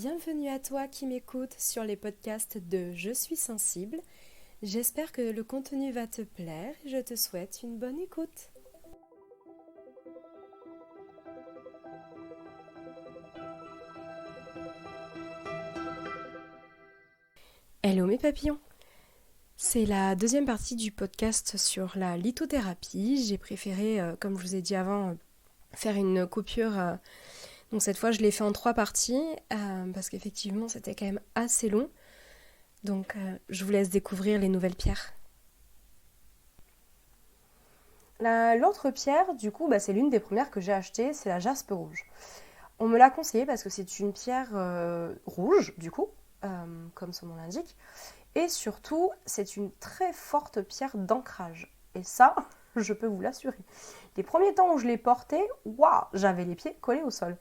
bienvenue à toi qui m'écoutes sur les podcasts de Je suis sensible. J'espère que le contenu va te plaire et je te souhaite une bonne écoute. Hello mes papillons! C'est la deuxième partie du podcast sur la lithothérapie. J'ai préféré, comme je vous ai dit avant, faire une coupure. Donc cette fois je l'ai fait en 3 parties parce qu'effectivement c'était quand même assez long. Donc je vous laisse découvrir les nouvelles pierres. L'autre pierre, du coup, c'est l'une des premières que j'ai achetées, c'est la jaspe rouge. On me l'a conseillé parce que c'est une pierre rouge, du coup, comme son nom l'indique. Et surtout, c'est une très forte pierre d'ancrage. Et ça, je peux vous l'assurer. Les premiers temps où je l'ai portée, waouh, j'avais les pieds collés au sol.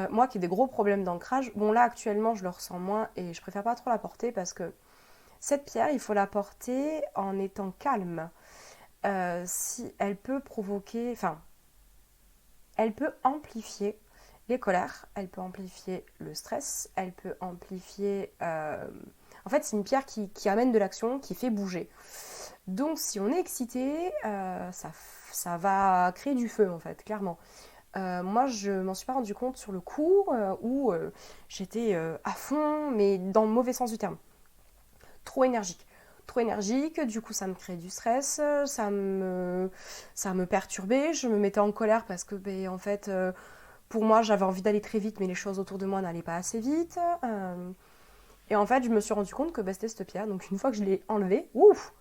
Moi qui ai des gros problèmes d'ancrage, bon là actuellement je le ressens moins et je préfère pas trop la porter parce que cette pierre, il faut la porter en étant calme. Si elle peut provoquer, enfin, elle peut amplifier les colères, elle peut amplifier le stress, elle peut amplifier... En fait, c'est une pierre qui amène de l'action, qui fait bouger. Donc, si on est excité, ça va créer du feu, en fait, clairement. Moi, je m'en suis pas rendu compte sur le coup où j'étais à fond, mais dans le mauvais sens du terme. Trop énergique. Trop énergique, du coup ça me créait du stress, ça me perturbait, je me mettais en colère parce que en fait pour moi j'avais envie d'aller très vite mais les choses autour de moi n'allaient pas assez vite. Et en fait je me suis rendu compte que c'était cette pierre, donc une fois que je l'ai enlevée, ouf,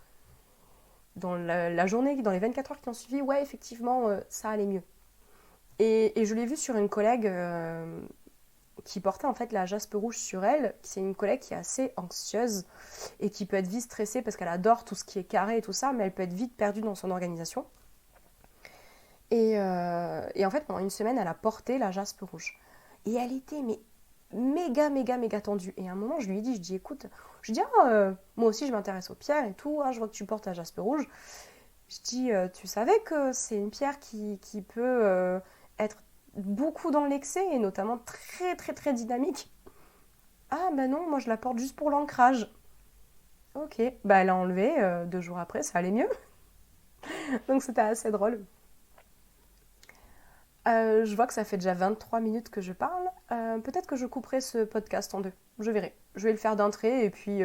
dans la journée, dans les 24 heures qui ont suivi, ouais effectivement ça allait mieux. Et je l'ai vu sur une collègue qui portait en fait la jaspe rouge sur elle. C'est une collègue qui est assez anxieuse et qui peut être vite stressée parce qu'elle adore tout ce qui est carré et tout ça, mais elle peut être vite perdue dans son organisation. Et en fait, pendant une semaine, elle a porté la jaspe rouge. Et elle était mais méga tendue. Et à un moment, je lui ai dit, écoute, moi aussi je m'intéresse aux pierres et tout, je vois que tu portes la jaspe rouge. Je dis, tu savais que c'est une pierre qui peut être beaucoup dans l'excès et notamment très dynamique. Ah non, moi je la porte juste pour l'ancrage. Ok, elle a enlevé, 2 jours après, ça allait mieux. Donc c'était assez drôle. Je vois que ça fait déjà 23 minutes que je parle. Peut-être que je couperai ce podcast en 2. Je verrai. Je vais le faire d'un trait et puis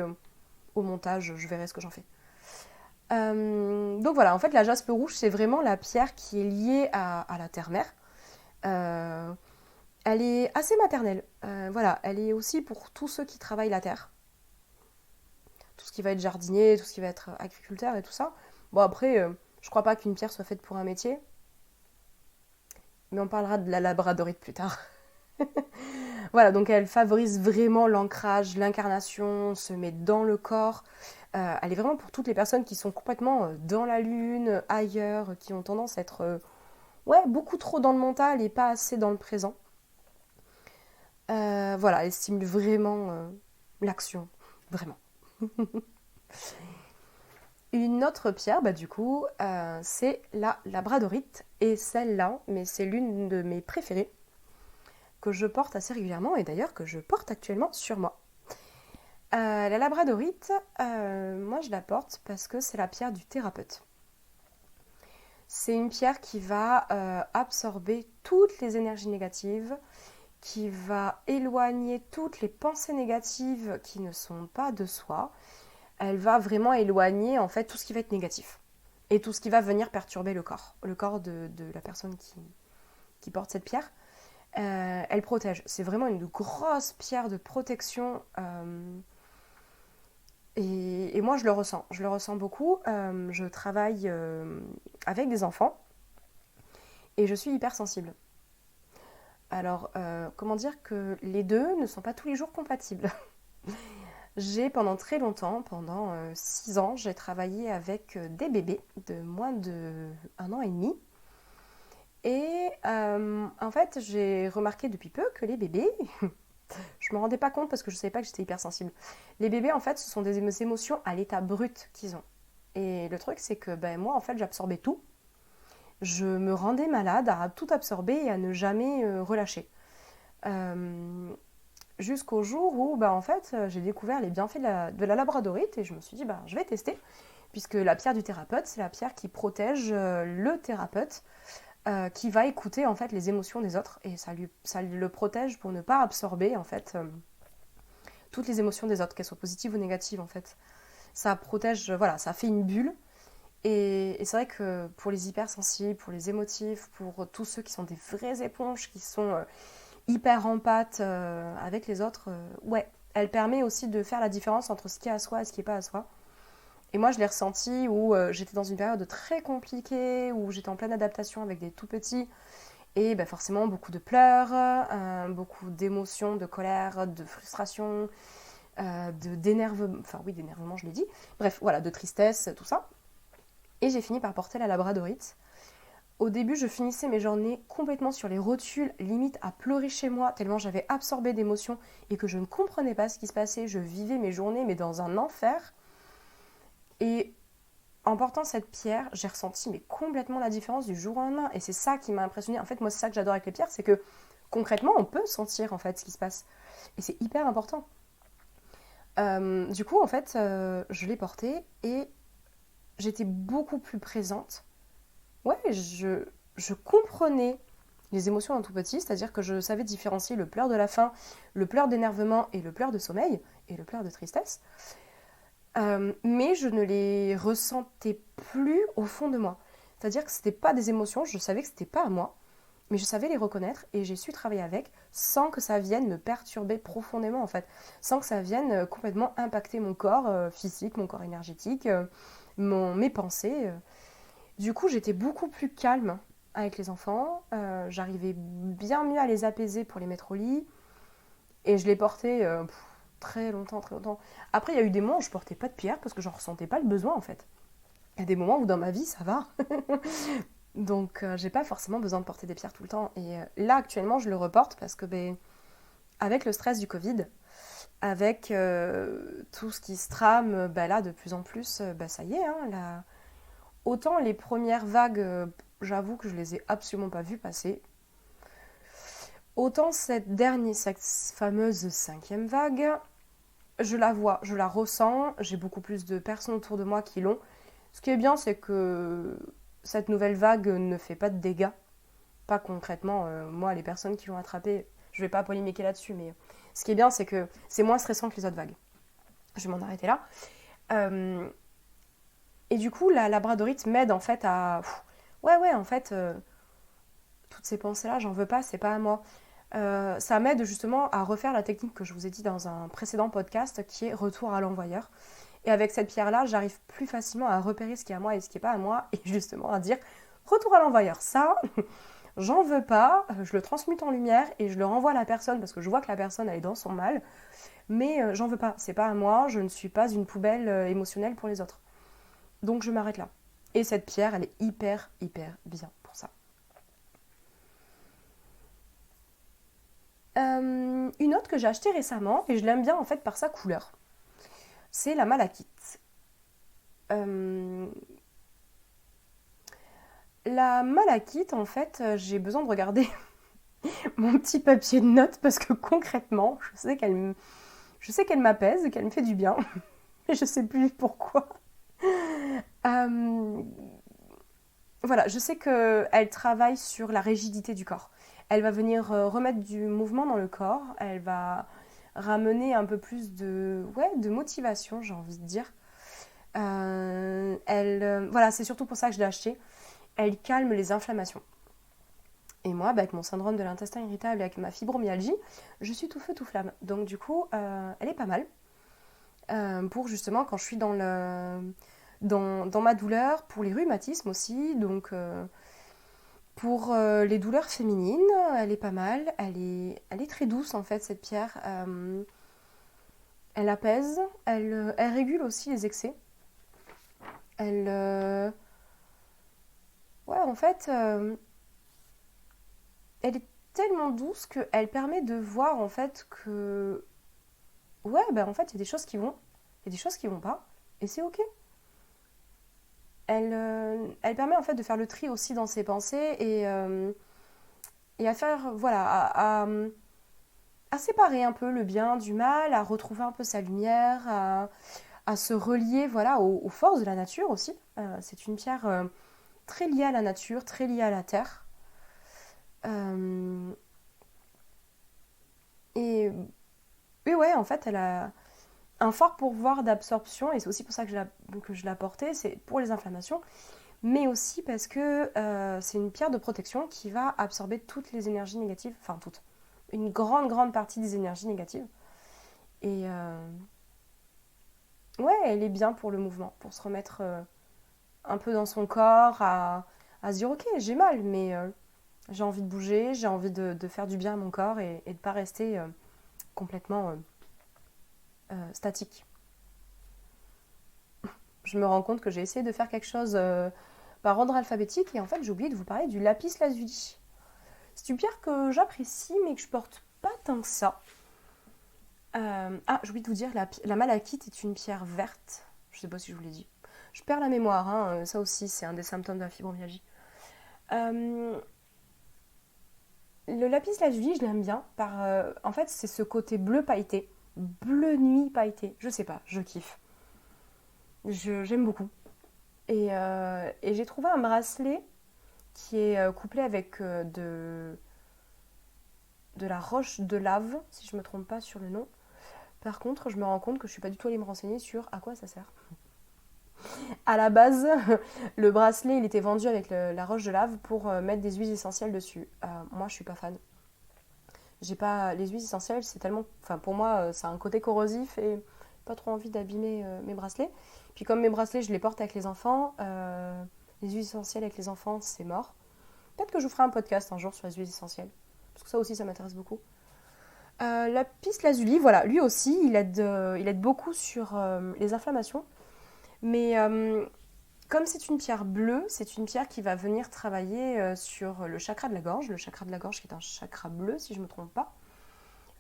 au montage, je verrai ce que j'en fais. Donc voilà, en fait, la jaspe rouge, c'est vraiment la pierre qui est liée à la terre-mère. Elle est assez maternelle. Voilà, elle est aussi pour tous ceux qui travaillent la terre. Tout ce qui va être jardinier, tout ce qui va être agriculteur et tout ça. Bon, après, je crois pas qu'une pierre soit faite pour un métier. Mais on parlera de la labradorite plus tard. Voilà, donc elle favorise vraiment l'ancrage, l'incarnation, se met dans le corps. Elle est vraiment pour toutes les personnes qui sont complètement dans la lune, ailleurs, qui ont tendance à être beaucoup trop dans le mental et pas assez dans le présent. Voilà, elle stimule vraiment l'action, vraiment. Une autre pierre, du coup, c'est la labradorite. Et celle-là, mais c'est l'une de mes préférées, que je porte assez régulièrement et d'ailleurs que je porte actuellement sur moi. La labradorite, moi je la porte parce que c'est la pierre du thérapeute. C'est une pierre qui va absorber toutes les énergies négatives, qui va éloigner toutes les pensées négatives qui ne sont pas de soi. Elle va vraiment éloigner en fait tout ce qui va être négatif et tout ce qui va venir perturber le corps de la personne qui porte cette pierre. Elle protège. C'est vraiment une grosse pierre de protection. Et moi, je le ressens. Je le ressens beaucoup. Je travaille avec des enfants et je suis hypersensible. Alors, comment dire que les deux ne sont pas tous les jours compatibles. J'ai pendant très longtemps, pendant 6 ans, j'ai travaillé avec des bébés de moins de 1 an et demi. Et en fait, j'ai remarqué depuis peu que les bébés, je me rendais pas compte parce que je savais pas que j'étais hypersensible. Les bébés, en fait, ce sont des émotions à l'état brut qu'ils ont. Et le truc, c'est que moi, en fait, j'absorbais tout. Je me rendais malade à tout absorber et à ne jamais relâcher. Jusqu'au jour où, en fait, j'ai découvert les bienfaits de la labradorite et je me suis dit, je vais tester, puisque la pierre du thérapeute, c'est la pierre qui protège le thérapeute, qui va écouter en fait les émotions des autres et ça le protège pour ne pas absorber en fait toutes les émotions des autres, qu'elles soient positives ou négatives en fait. Ça protège, voilà, ça fait une bulle. Et c'est vrai que pour les hypersensibles, pour les émotifs, pour tous ceux qui sont des vraies éponges, qui sont hyper empathes avec les autres, ouais, elle permet aussi de faire la différence entre ce qui est à soi et ce qui n'est pas à soi. Et moi, je l'ai ressenti où j'étais dans une période très compliquée, où j'étais en pleine adaptation avec des tout petits, et forcément beaucoup de pleurs, beaucoup d'émotions, de colère, de frustration, d'énervement, enfin oui, d'énervement, je l'ai dit, bref, voilà, de tristesse, tout ça. Et j'ai fini par porter la labradorite. Au début, je finissais mes journées complètement sur les rotules, limite à pleurer chez moi, tellement j'avais absorbé d'émotions et que je ne comprenais pas ce qui se passait. Je vivais mes journées, mais dans un enfer. Et en portant cette pierre, j'ai ressenti mais complètement la différence du jour au lendemain. Et c'est ça qui m'a impressionnée. En fait, moi, c'est ça que j'adore avec les pierres, c'est que concrètement, on peut sentir en fait ce qui se passe. Et c'est hyper important. Du coup, en fait, je l'ai portée et j'étais beaucoup plus présente. Ouais, je comprenais les émotions d'un tout petit, c'est-à-dire que je savais différencier le pleur de la faim, le pleur d'énervement et le pleur de sommeil, et le pleur de tristesse. Mais je ne les ressentais plus au fond de moi. C'est-à-dire que ce n'était pas des émotions, je savais que ce n'était pas à moi, mais je savais les reconnaître et j'ai su travailler avec sans que ça vienne me perturber profondément en fait, sans que ça vienne complètement impacter mon corps physique, mon corps énergétique, mes pensées. Du coup, j'étais beaucoup plus calme avec les enfants, j'arrivais bien mieux à les apaiser pour les mettre au lit et je les portais très longtemps, très longtemps. Après, il y a eu des moments où je portais pas de pierre parce que j'en ressentais pas le besoin en fait. Il y a des moments où dans ma vie ça va. Donc j'ai pas forcément besoin de porter des pierres tout le temps. Et là actuellement je le reporte parce que avec le stress du Covid, avec tout ce qui se trame, là de plus en plus, ça y est, hein, là. Autant les premières vagues, j'avoue que je les ai absolument pas vues passer. Autant cette fameuse cinquième vague, je la vois, je la ressens, j'ai beaucoup plus de personnes autour de moi qui l'ont. Ce qui est bien, c'est que cette nouvelle vague ne fait pas de dégâts. Pas concrètement, moi, les personnes qui l'ont attrapée, je vais pas polémiquer là-dessus, mais ce qui est bien, c'est que c'est moins stressant que les autres vagues. Je vais m'en arrêter là. Et du coup, la labradorite m'aide en fait à... Ouais, en fait, toutes ces pensées-là, j'en veux pas, c'est pas à moi. Ça m'aide justement à refaire la technique que je vous ai dit dans un précédent podcast, qui est retour à l'envoyeur. Et avec cette pierre-là, j'arrive plus facilement à repérer ce qui est à moi et ce qui n'est pas à moi, et justement à dire retour à l'envoyeur. Ça, j'en veux pas, je le transmute en lumière et je le renvoie à la personne parce que je vois que la personne elle est dans son mal, mais j'en veux pas, c'est pas à moi, je ne suis pas une poubelle émotionnelle pour les autres. Donc je m'arrête là. Et cette pierre, elle est hyper, hyper bien pour ça. Une autre que j'ai achetée récemment, et je l'aime bien en fait par sa couleur, c'est la malachite. La malachite, en fait, j'ai besoin de regarder mon petit papier de notes parce que concrètement, je sais qu'elle m'apaise, qu'elle me fait du bien, mais je sais plus pourquoi. Euh, voilà, je sais qu'elle travaille sur la rigidité du corps. Elle va venir remettre du mouvement dans le corps, elle va ramener un peu plus de motivation, j'ai envie de dire. Voilà, c'est surtout pour ça que je l'ai achetée. Elle calme les inflammations. Et moi, avec mon syndrome de l'intestin irritable et avec ma fibromyalgie, je suis tout feu, tout flamme. Donc du coup, elle est pas mal pour justement quand je suis dans ma douleur, pour les rhumatismes aussi, donc pour les douleurs féminines, elle est pas mal. Elle est très douce en fait, cette pierre. Elle apaise, elle régule aussi les excès. Ouais, en fait, elle est tellement douce qu'elle permet de voir en fait que ouais, en fait, il y a des choses qui vont, il y a des choses qui vont pas, et c'est ok. Elle permet en fait de faire le tri aussi dans ses pensées et à faire, voilà, à séparer un peu le bien du mal, à retrouver un peu sa lumière, à se relier voilà, aux forces de la nature aussi. C'est une pierre très liée à la nature, très liée à la terre. Euh, et, et ouais, en fait, elle a un fort pouvoir d'absorption, et c'est aussi pour ça que je l'ai portée, c'est pour les inflammations, mais aussi parce que c'est une pierre de protection qui va absorber toutes les énergies négatives, enfin toutes, une grande partie des énergies négatives. Et ouais, elle est bien pour le mouvement, pour se remettre un peu dans son corps, à se dire ok, j'ai mal, mais j'ai envie de bouger, j'ai envie de faire du bien à mon corps et de ne pas rester complètement statique. Je me rends compte que j'ai essayé de faire quelque chose par ordre alphabétique et en fait j'ai oublié de vous parler du lapis lazuli. C'est une pierre que j'apprécie mais que je porte pas tant que ça. J'ai oublié de vous dire, la malachite est une pierre verte. Je sais pas si je vous l'ai dit. Je perds la mémoire, hein, ça aussi c'est un des symptômes de la fibromyalgie. Euh, le lapis lazuli, je l'aime bien en fait c'est ce côté bleu pailleté, bleu nuit pailleté. Je sais pas, je kiffe. J'aime beaucoup. Et j'ai trouvé un bracelet qui est couplé avec de la roche de lave, si je ne me trompe pas sur le nom. Par contre, je me rends compte que je ne suis pas du tout allée me renseigner sur à quoi ça sert. À la base, le bracelet, il était vendu avec la roche de lave pour mettre des huiles essentielles dessus. Moi, je suis pas fan. J'ai pas les huiles essentielles, c'est tellement, enfin pour moi, ça a un côté corrosif et pas trop envie d'abîmer mes bracelets. Puis comme mes bracelets, je les porte avec les enfants, les huiles essentielles avec les enfants, c'est mort. Peut-être que je vous ferai un podcast un jour sur les huiles essentielles, parce que ça aussi, ça m'intéresse beaucoup. Lapis lazuli, voilà, lui aussi, il aide beaucoup sur les inflammations. Mais comme c'est une pierre bleue, c'est une pierre qui va venir travailler sur le chakra de la gorge, le chakra de la gorge qui est un chakra bleu, si je ne me trompe pas.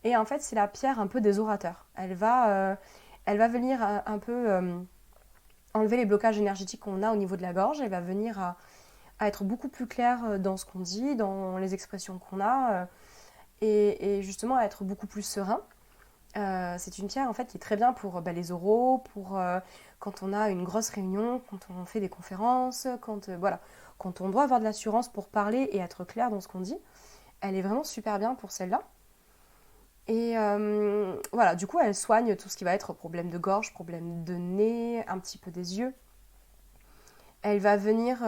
Et en fait, c'est la pierre un peu des orateurs. Elle va venir un peu enlever les blocages énergétiques qu'on a au niveau de la gorge. Elle va venir à être beaucoup plus claire dans ce qu'on dit, dans les expressions qu'on a, et justement à être beaucoup plus serein. C'est une pierre en fait qui est très bien pour les oraux, pour quand on a une grosse réunion, quand on fait des conférences, quand on doit avoir de l'assurance pour parler et être clair dans ce qu'on dit. Elle est vraiment super bien pour celle-là. Et voilà, du coup, elle soigne tout ce qui va être problème de gorge, problème de nez, un petit peu des yeux. Elle va venir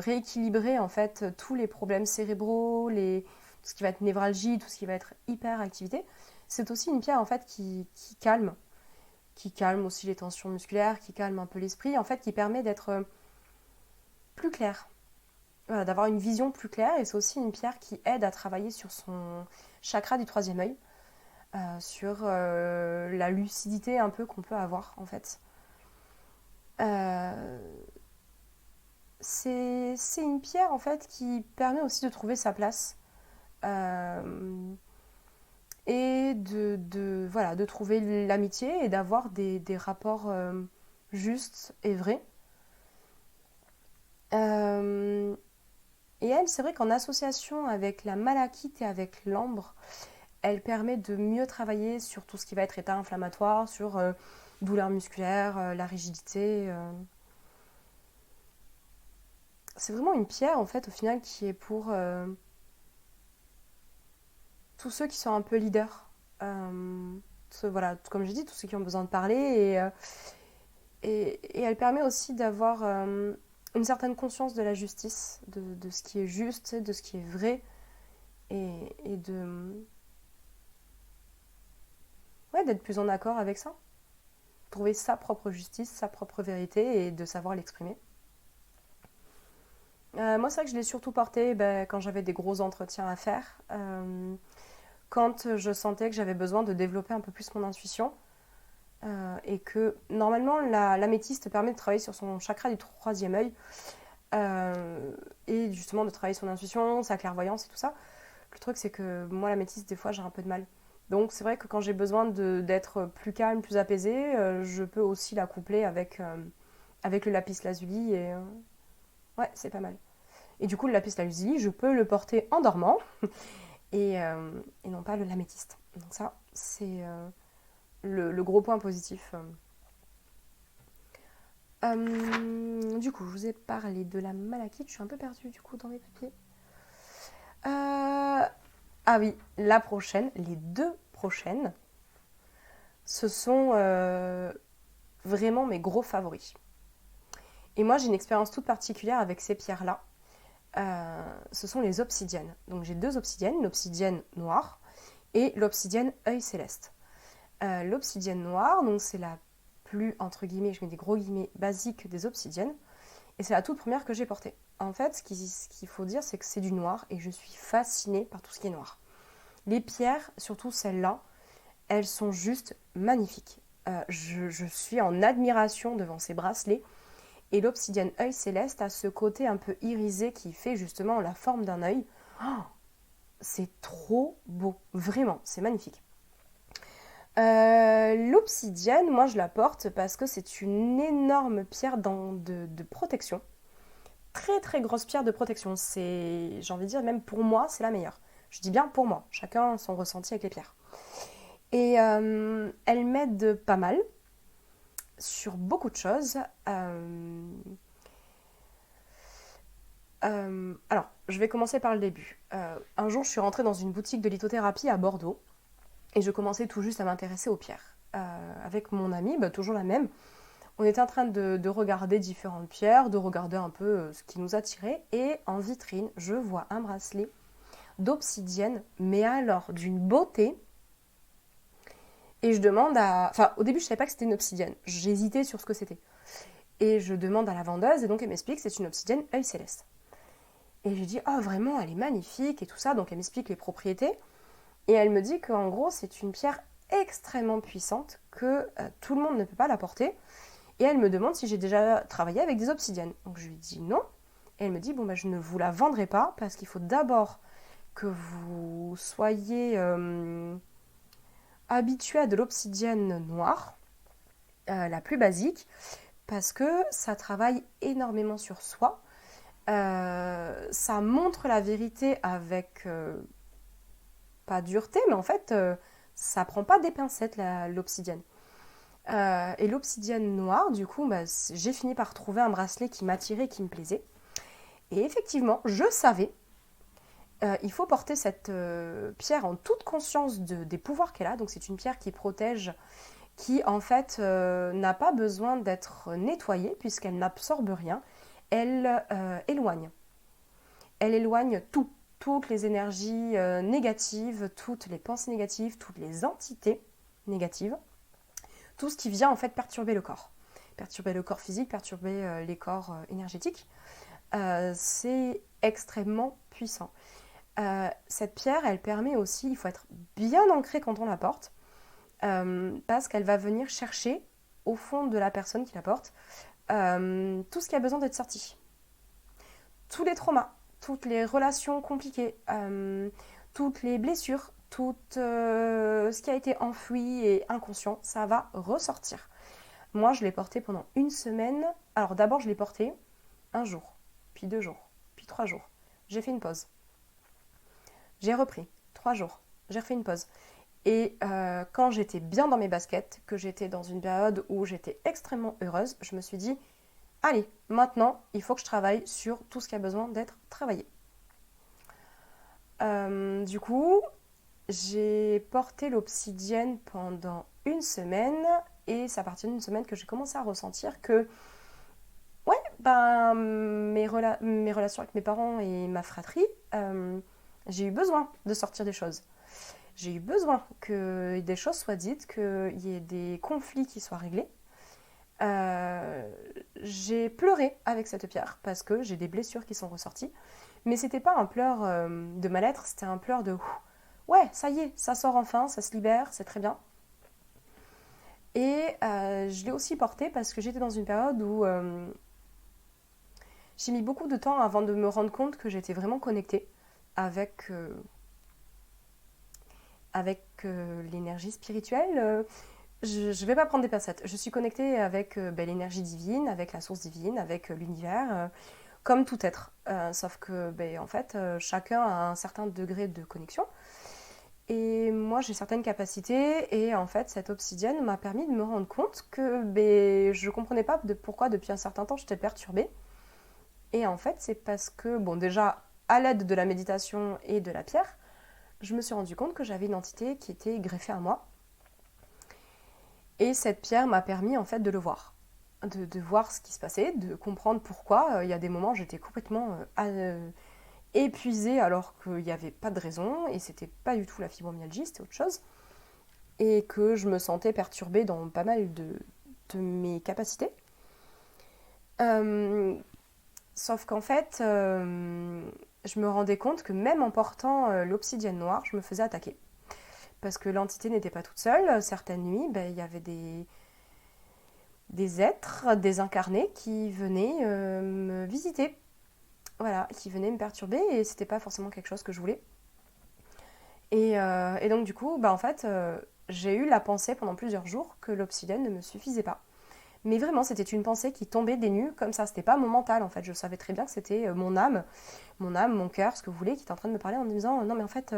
rééquilibrer en fait tous les problèmes cérébraux, tout ce qui va être névralgie, tout ce qui va être hyperactivité. C'est aussi une pierre en fait qui calme aussi les tensions musculaires, qui calme un peu l'esprit, en fait qui permet d'être plus clair, voilà, d'avoir une vision plus claire. Et c'est aussi une pierre qui aide à travailler sur son chakra du troisième œil, sur la lucidité un peu qu'on peut avoir en fait. Euh, c'est une pierre en fait qui permet aussi de trouver sa place et voilà, de trouver l'amitié et d'avoir des rapports justes et vrais. Euh, et elle, c'est vrai qu'en association avec la malachite et avec l'ambre, elle permet de mieux travailler sur tout ce qui va être état inflammatoire, sur douleurs musculaires, la rigidité. C'est vraiment une pierre en fait au final qui est pour tous ceux qui sont un peu leaders. Voilà, comme j'ai dit, tous ceux qui ont besoin de parler et elle permet aussi d'avoir une certaine conscience de la justice, de ce qui est juste, de ce qui est vrai et ouais, d'être plus en accord avec ça. Trouver sa propre justice, sa propre vérité et de savoir l'exprimer. Moi, c'est vrai que je l'ai surtout porté quand j'avais des gros entretiens à faire, quand je sentais que j'avais besoin de développer un peu plus mon intuition. Et que normalement l'améthyste permet de travailler sur son chakra du troisième œil et justement de travailler son intuition, sa clairvoyance et tout ça. Le truc c'est que moi l'améthyste des fois j'ai un peu de mal. Donc c'est vrai que quand j'ai besoin d'être plus calme, plus apaisée, je peux aussi la coupler avec le lapis lazuli et ouais c'est pas mal. Et du coup le lapis lazuli je peux le porter en dormant et non pas l'améthyste. Donc ça, c'est le gros point positif. Du coup, je vous ai parlé de la malachite. Je suis un peu perdue du coup dans mes papiers. Ah oui, la prochaine, les deux prochaines, ce sont vraiment mes gros favoris. Et moi, j'ai une expérience toute particulière avec ces pierres-là. Ce sont les obsidiennes. Donc j'ai deux obsidiennes, l'obsidienne noire et l'obsidienne œil céleste. L'obsidienne noire, donc c'est la plus, entre guillemets, je mets des gros guillemets, basique des obsidiennes. Et c'est la toute première que j'ai portée. En fait, ce qu'il faut dire, c'est que c'est du noir et je suis fascinée par tout ce qui est noir. Les pierres, surtout celles-là, elles sont juste magnifiques. Je suis en admiration devant ces bracelets. Et l'obsidienne œil céleste a ce côté un peu irisé qui fait justement la forme d'un œil. Oh, c'est trop beau, vraiment, c'est magnifique. L'obsidienne, moi je la porte parce que c'est une énorme pierre de protection. Très très grosse pierre de protection. C'est, j'ai envie de dire, même pour moi, c'est la meilleure. Je dis bien pour moi, chacun son ressenti avec les pierres. Et elle m'aide pas mal sur beaucoup de choses. Alors, je vais commencer par le début. Un jour, je suis rentrée dans une boutique de lithothérapie à Bordeaux et je commençais tout juste à m'intéresser aux pierres. Avec mon amie, toujours la même, on était en train de regarder différentes pierres, de regarder un peu ce qui nous attirait et en vitrine, je vois un bracelet d'obsidienne, mais alors d'une beauté. Et je demande à... Enfin, au début, je ne savais pas que c'était une obsidienne. J'hésitais sur ce que c'était. Et je demande à la vendeuse, et donc elle m'explique que c'est une obsidienne œil céleste. Et je lui dis, oh vraiment, elle est magnifique et tout ça. Donc elle m'explique les propriétés. Et elle me dit qu'en gros, c'est une pierre extrêmement puissante, que tout le monde ne peut pas la porter. Et elle me demande si j'ai déjà travaillé avec des obsidiennes. Donc je lui dis non. Et elle me dit, je ne vous la vendrai pas, parce qu'il faut d'abord que vous soyez habitué à de l'obsidienne noire, la plus basique, parce que ça travaille énormément sur soi. Ça montre la vérité avec pas dureté, mais en fait, ça prend pas des pincettes l'obsidienne. Et l'obsidienne noire, du coup, j'ai fini par trouver un bracelet qui m'attirait, qui me plaisait. Et effectivement, je savais, il faut porter cette pierre en toute conscience des pouvoirs qu'elle a. Donc c'est une pierre qui protège, qui en fait n'a pas besoin d'être nettoyée puisqu'elle n'absorbe rien. Elle éloigne. Elle éloigne toutes les énergies négatives, toutes les pensées négatives, toutes les entités négatives, tout ce qui vient en fait perturber le corps. Perturber le corps physique, perturber les corps énergétiques. C'est extrêmement puissant. Cette pierre, elle permet aussi, il faut être bien ancré quand on la porte, parce qu'elle va venir chercher au fond de la personne qui la porte tout ce qui a besoin d'être sorti. Tous les traumas, toutes les relations compliquées, toutes les blessures, tout ce qui a été enfoui et inconscient, ça va ressortir. Moi, je l'ai porté pendant une semaine. Alors d'abord, je l'ai porté un jour, puis 2 jours, puis 3 jours. J'ai fait une pause. J'ai repris 3 jours. J'ai refait une pause. Et quand j'étais bien dans mes baskets, que j'étais dans une période où j'étais extrêmement heureuse, je me suis dit, allez, maintenant, il faut que je travaille sur tout ce qui a besoin d'être travaillé. Du coup, j'ai porté l'obsidienne pendant une semaine et c'est à partir d'une semaine que j'ai commencé à ressentir que mes relations avec mes parents et ma fratrie, j'ai eu besoin de sortir des choses. J'ai eu besoin que des choses soient dites, qu'il y ait des conflits qui soient réglés. J'ai pleuré avec cette pierre parce que j'ai des blessures qui sont ressorties. Mais c'était pas un pleur de mal-être, c'était un pleur de ouais, ça y est, ça sort enfin, ça se libère, c'est très bien. Et je l'ai aussi porté parce que j'étais dans une période où j'ai mis beaucoup de temps avant de me rendre compte que j'étais vraiment connectée avec l'énergie spirituelle. Je ne vais pas prendre des pincettes. Je suis connectée avec l'énergie divine, avec la source divine, avec l'univers. comme tout être. Sauf que, ben, en fait, chacun a un certain degré de connexion. Et moi, j'ai certaines capacités, et en fait, cette obsidienne m'a permis de me rendre compte que ben, je comprenais pas pourquoi depuis un certain temps j'étais perturbée. Et en fait, c'est parce que, bon, déjà, à l'aide de la méditation et de la pierre, je me suis rendu compte que j'avais une entité qui était greffée à moi. Et cette pierre m'a permis, en fait, de le voir. De voir ce qui se passait, de comprendre pourquoi. Il y a des moments, j'étais complètement épuisée alors qu'il n'y avait pas de raison, et c'était pas du tout la fibromyalgie, c'était autre chose. Et que je me sentais perturbée dans pas mal de mes capacités. Euh, Sauf qu'en fait, je me rendais compte que même en portant l'obsidienne noire, je me faisais attaquer. Parce que l'entité n'était pas toute seule. Certaines nuits, ben, il y avait des êtres désincarnés qui venaient me visiter. Voilà, qui venaient me perturber, et c'était pas forcément quelque chose que je voulais. Et donc du coup, bah, en fait, j'ai eu la pensée pendant plusieurs jours que l'obsidienne ne me suffisait pas. Mais vraiment, c'était une pensée qui tombait des nues comme ça. C'était pas mon mental, en fait. Je savais très bien que c'était mon âme, mon cœur, ce que vous voulez, qui était en train de me parler en me disant non, mais en fait,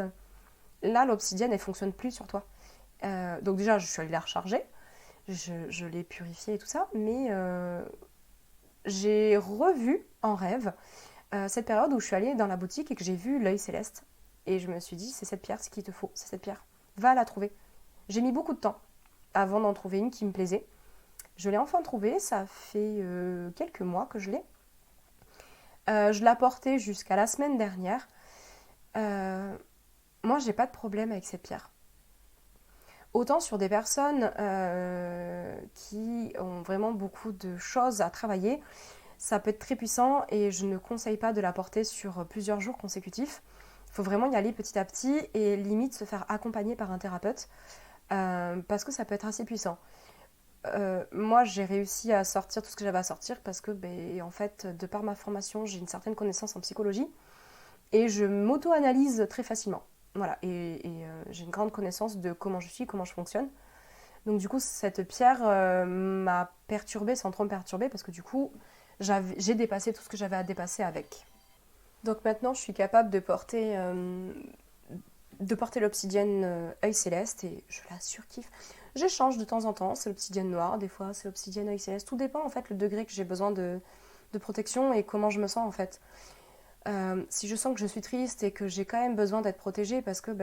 là, l'obsidienne, elle fonctionne plus sur toi. Donc déjà, je suis allée la recharger, je l'ai purifiée et tout ça, mais j'ai revu en rêve cette période où je suis allée dans la boutique et que j'ai vu l'œil céleste. Et je me suis dit, c'est cette pierre, ce qu'il te faut, c'est cette pierre. Va la trouver. J'ai mis beaucoup de temps avant d'en trouver une qui me plaisait. Je l'ai enfin trouvée, ça fait quelques mois que je l'ai. Je l'ai portée jusqu'à la semaine dernière. Euh, Moi, j'ai pas de problème avec cette pierre. Autant sur des personnes qui ont vraiment beaucoup de choses à travailler, ça peut être très puissant, et je ne conseille pas de la porter sur plusieurs jours consécutifs. Il faut vraiment y aller petit à petit et limite se faire accompagner par un thérapeute parce que ça peut être assez puissant. Moi, j'ai réussi à sortir tout ce que j'avais à sortir parce que, ben, en fait, de par ma formation, j'ai une certaine connaissance en psychologie et je m'auto-analyse très facilement. Voilà, et j'ai une grande connaissance de comment je suis, comment je fonctionne. Donc du coup, cette pierre m'a perturbée sans trop me perturber parce que du coup, j'ai dépassé tout ce que j'avais à dépasser avec. Donc maintenant, je suis capable de porter l'obsidienne œil céleste, et je la surkiffe. J'échange de temps en temps, c'est l'obsidienne noire, des fois c'est l'obsidienne œil céleste. Tout dépend en fait le degré que j'ai besoin de protection et comment je me sens en fait. Si je sens que je suis triste et que j'ai quand même besoin d'être protégée parce que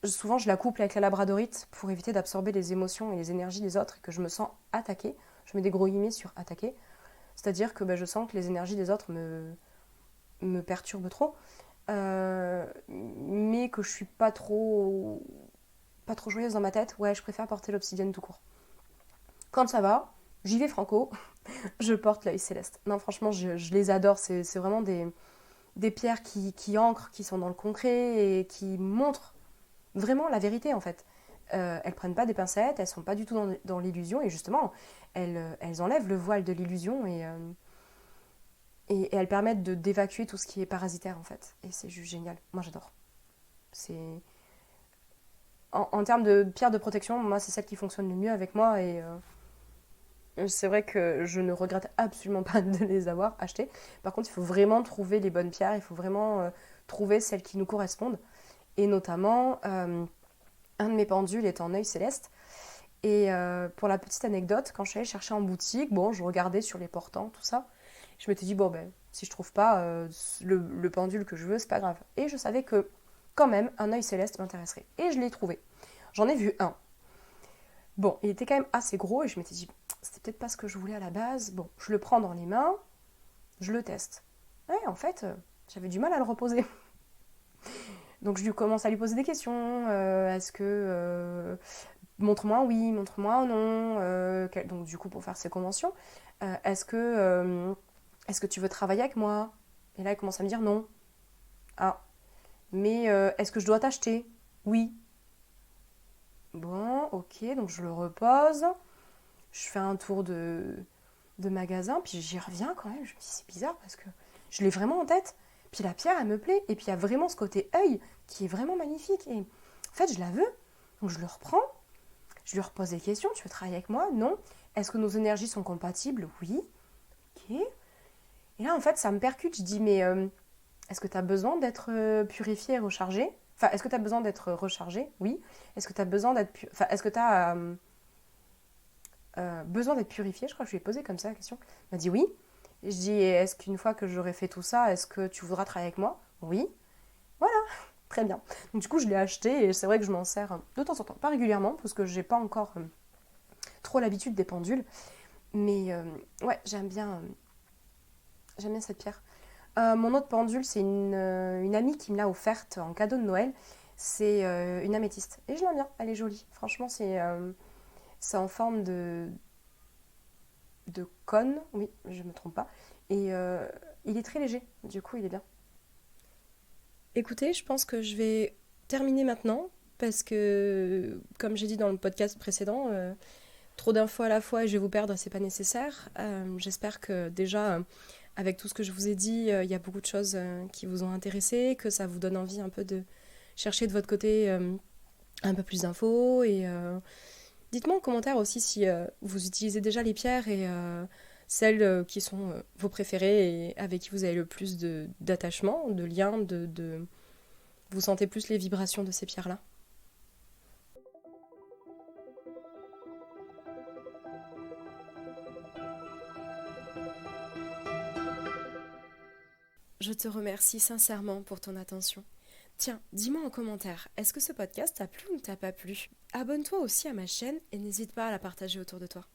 souvent je la couple avec la labradorite pour éviter d'absorber les émotions et les énergies des autres et que je me sens attaquée. Je mets des gros guillemets sur attaquée. C'est-à-dire que je sens que les énergies des autres me perturbent trop. Mais que je suis pas trop joyeuse dans ma tête, ouais, je préfère porter l'obsidienne tout court. Quand ça va, j'y vais franco, je porte l'œil céleste. Non, franchement, je les adore. C'est vraiment des pierres qui ancrent, qui sont dans le concret et qui montrent vraiment la vérité en fait. Elles prennent pas des pincettes, elles sont pas du tout dans l'illusion, et justement, elles enlèvent le voile de l'illusion, et elles permettent d'évacuer tout ce qui est parasitaire en fait. Et c'est juste génial. Moi j'adore. C'est en termes de pierre de protection, moi c'est celle qui fonctionne le mieux avec moi, et c'est vrai que je ne regrette absolument pas de les avoir achetées. Par contre, il faut vraiment trouver les bonnes pierres, il faut vraiment trouver celles qui nous correspondent. Et notamment, un de mes pendules est en œil céleste. Et pour la petite anecdote, quand je suis allée chercher en boutique, bon, je regardais sur les portants, tout ça. Je m'étais dit, bon, ben, si je trouve pas le pendule que je veux, c'est pas grave. Et je savais que, quand même, un œil céleste m'intéresserait. Et je l'ai trouvé. J'en ai vu un. Bon, il était quand même assez gros, et je m'étais dit, c'était peut-être pas ce que je voulais à la base. Bon, je le prends dans les mains, je le teste. Ouais, en fait, j'avais du mal à le reposer. Donc je lui commence à lui poser des questions. Est-ce que montre-moi un oui, montre-moi un non. Donc du coup pour faire ces conventions, est-ce que tu veux travailler avec moi? Et là il commence à me dire non. Ah, mais est-ce que je dois t'acheter? Oui. Bon, ok, donc je le repose. Je fais un tour de magasin, puis j'y reviens quand même. Je me dis c'est bizarre parce que je l'ai vraiment en tête. Puis la pierre, elle me plaît. Et puis il y a vraiment ce côté œil qui est vraiment magnifique. Et en fait, je la veux. Donc je le reprends. Je lui repose des questions. Tu veux travailler avec moi? Non. Est-ce que nos énergies sont compatibles? Oui. Ok. Et là, en fait, ça me percute. Je dis, mais est-ce que tu as besoin d'être purifié et rechargé? Enfin, est-ce que tu as besoin d'être rechargé? Oui. Est-ce que tu as besoin d'être enfin, est-ce que tu as besoin d'être purifié? Je crois que je lui ai posé comme ça la question. Il m'a dit oui. Et je dis, est-ce qu'une fois que j'aurai fait tout ça, est-ce que tu voudras travailler avec moi? Oui. Voilà, très bien. Donc, du coup, je l'ai acheté et c'est vrai que je m'en sers de temps en temps. Pas régulièrement, parce que j'ai pas encore trop l'habitude des pendules. Mais ouais, j'aime bien cette pierre. Mon autre pendule, c'est une amie qui me l'a offerte en cadeau de Noël. C'est une améthyste. Et je l'aime bien, elle est jolie. Franchement, c'est en forme de cône, oui, je me trompe pas. Et il est très léger, du coup, il est bien. Écoutez, je pense que je vais terminer maintenant parce que, comme j'ai dit dans le podcast précédent, trop d'infos à la fois et je vais vous perdre, c'est pas nécessaire. J'espère que déjà, avec tout ce que je vous ai dit, il y a beaucoup de choses qui vous ont intéressé, que ça vous donne envie un peu de chercher de votre côté un peu plus d'infos et dites-moi en commentaire aussi si vous utilisez déjà les pierres et celles qui sont vos préférées et avec qui vous avez le plus d'attachement, de lien, vous sentez plus les vibrations de ces pierres-là. Je te remercie sincèrement pour ton attention. Tiens, dis-moi en commentaire, est-ce que ce podcast t'a plu ou ne t'a pas plu? Abonne-toi aussi à ma chaîne et n'hésite pas à la partager autour de toi.